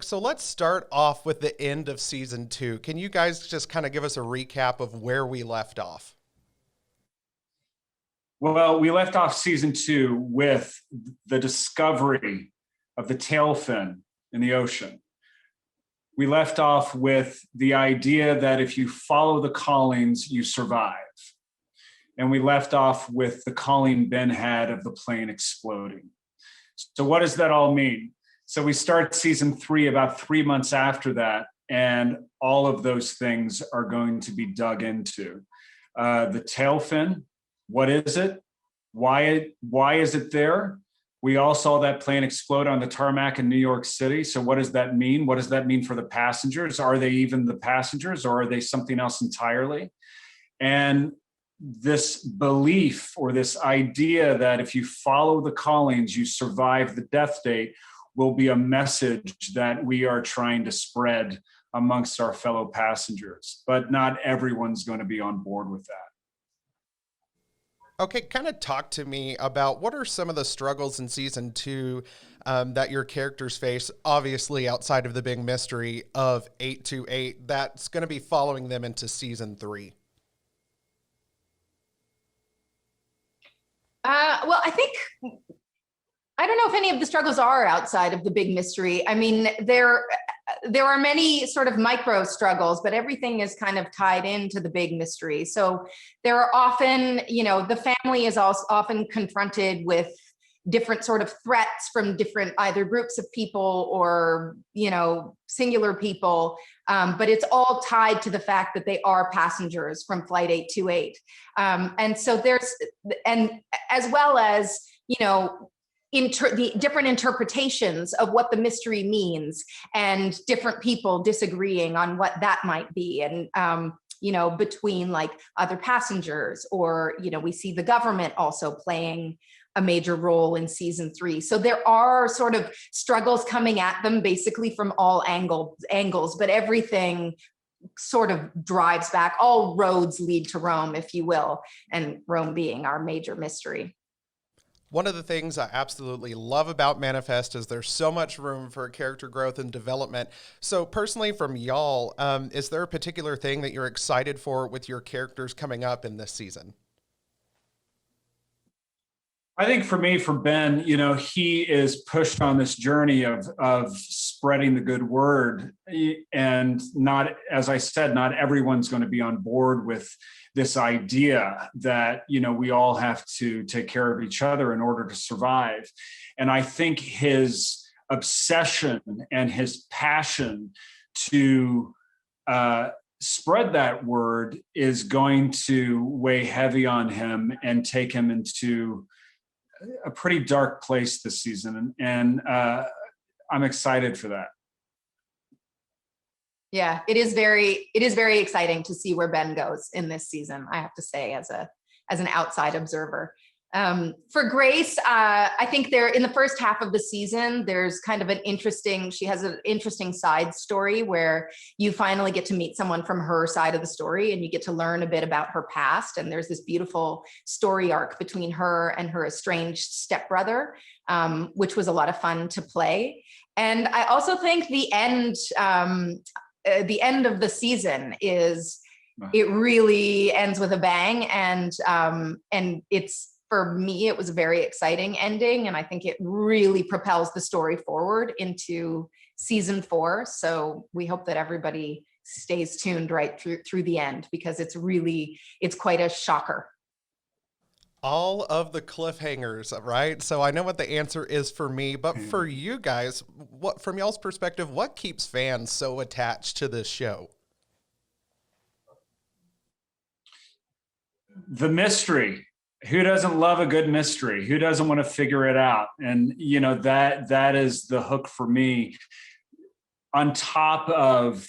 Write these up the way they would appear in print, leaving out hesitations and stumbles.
So let's start off with the end of season 2. Can you guys just kind of give us a recap of where we left off? Well, we left off season 2 with the discovery of the tail fin in the ocean. We left off with the idea that if you follow the callings, you survive. And we left off with the calling Ben had of the plane exploding. So what does that all mean? So we start season 3 about 3 months after that, and all of those things are going to be dug into. The tail fin, what is it? Why is it there? We all saw that plane explode on the tarmac in New York City. So what does that mean? What does that mean for the passengers? Are they even the passengers, or are they something else entirely? And this belief or this idea that if you follow the callings, you survive the death date will be a message that we are trying to spread amongst our fellow passengers. But not everyone's going to be on board with that. Okay, kind of talk to me about what are some of the struggles in season 2 that your characters face, obviously outside of the big mystery of 828, that's going to be following them into season 3. Well, I don't know if any of the struggles are outside of the big mystery. I mean, there are many sort of micro struggles, but everything is kind of tied into the big mystery. So there are often, the family is also often confronted with different sort of threats from different either groups of people or, singular people. But it's all tied to the fact that they are passengers from Flight 828. And so and as well as, the different interpretations of what the mystery means and different people disagreeing on what that might be. And, between like other passengers or, we see the government also playing a major role in season 3. So there are sort of struggles coming at them basically from all angles, but everything sort of drives back. All roads lead to Rome, if you will, and Rome being our major mystery. One of the things I absolutely love about Manifest is there's so much room for character growth and development. So personally from y'all, is there a particular thing that you're excited for with your characters coming up in this season? I think for me, for Ben, he is pushed on this journey of spreading the good word, and not, as I said, not everyone's going to be on board with this idea that, we all have to take care of each other in order to survive. And I think his obsession and his passion to spread that word is going to weigh heavy on him and take him into a pretty dark place this season. And I'm excited for that. Yeah, it is very exciting to see where Ben goes in this season, I have to say, as an outside observer. For Grace, I think in the first half of the season, there's kind of she has an interesting side story where you finally get to meet someone from her side of the story and you get to learn a bit about her past. And there's this beautiful story arc between her and her estranged stepbrother, which was a lot of fun to play. And I also think the end of the season it really ends with a bang. And it's, for me, it was a very exciting ending. And I think it really propels the story forward into season 4. So we hope that everybody stays tuned right through the end, because it's quite a shocker. All of the cliffhangers, right? So I know what the answer is for me, but for you guys, what, from y'all's perspective, what keeps fans so attached to this show? The mystery. Who doesn't love a good mystery? Who doesn't want to figure it out? And that is the hook for me, on top of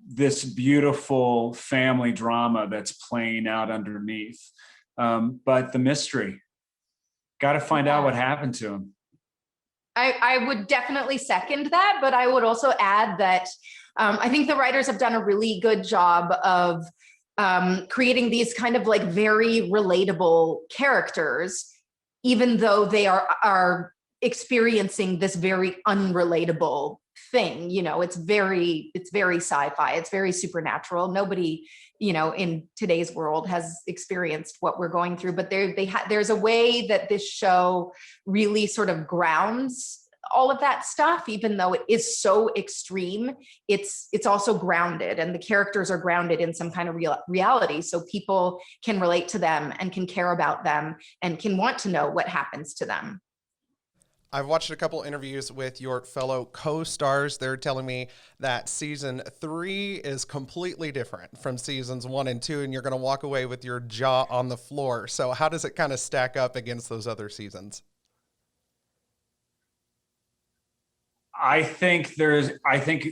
this beautiful family drama that's playing out underneath. But the mystery, got to find out what happened to him. I would definitely second that, but I would also add that I think the writers have done a really good job of creating these kind of like very relatable characters, even though they are experiencing this very unrelatable thing. It's very sci-fi. It's very supernatural. Nobody, in today's world has experienced what we're going through, but there's a way that this show really sort of grounds all of that stuff. Even though it is so extreme, it's also grounded, and the characters are grounded in some kind of reality, so people can relate to them and can care about them and can want to know what happens to them. I've watched a couple interviews with your fellow co-stars. They're telling me that season 3 is completely different from seasons 1 and 2, and you're going to walk away with your jaw on the floor. So how does it kind of stack up against those other seasons? I think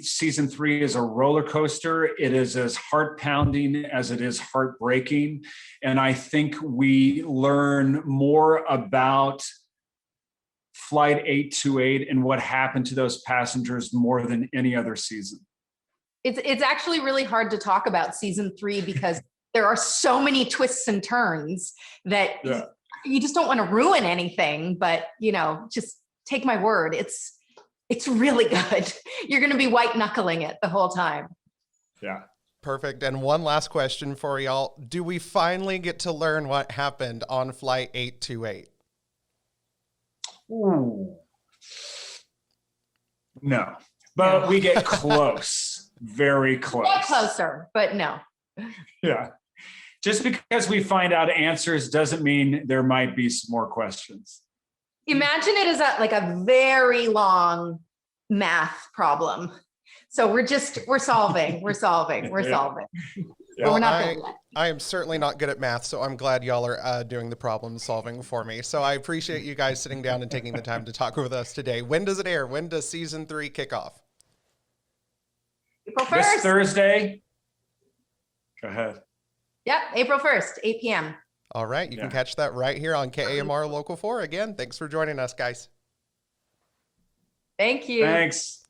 season 3 is a roller coaster. It is as heart pounding as it is heartbreaking. And I think we learn more about Flight 828 and what happened to those passengers more than any other season. It's actually really hard to talk about season 3 because there are so many twists and turns that you just don't want to ruin anything. But, just take my word. It's really good. You're going to be white knuckling it the whole time. Yeah. Perfect. And one last question for y'all. Do we finally get to learn what happened on Flight 828? Ooh. No, but we get close, very close. Get closer, but no. Yeah. Just because we find out answers doesn't mean there might be some more questions. Imagine it as a very long math problem. So we're solving. We're solving. Yeah, we're not there yet. I am certainly not good at math, so I'm glad y'all are doing the problem solving for me. So I appreciate you guys sitting down and taking the time to talk with us today. When does it air? When does season 3 kick off? April 1st. This Thursday. Go ahead. Yep, April 1st, 8 p.m. All right, you can catch that right here on KAMR Local 4. Again, thanks for joining us, guys. Thank you. Thanks.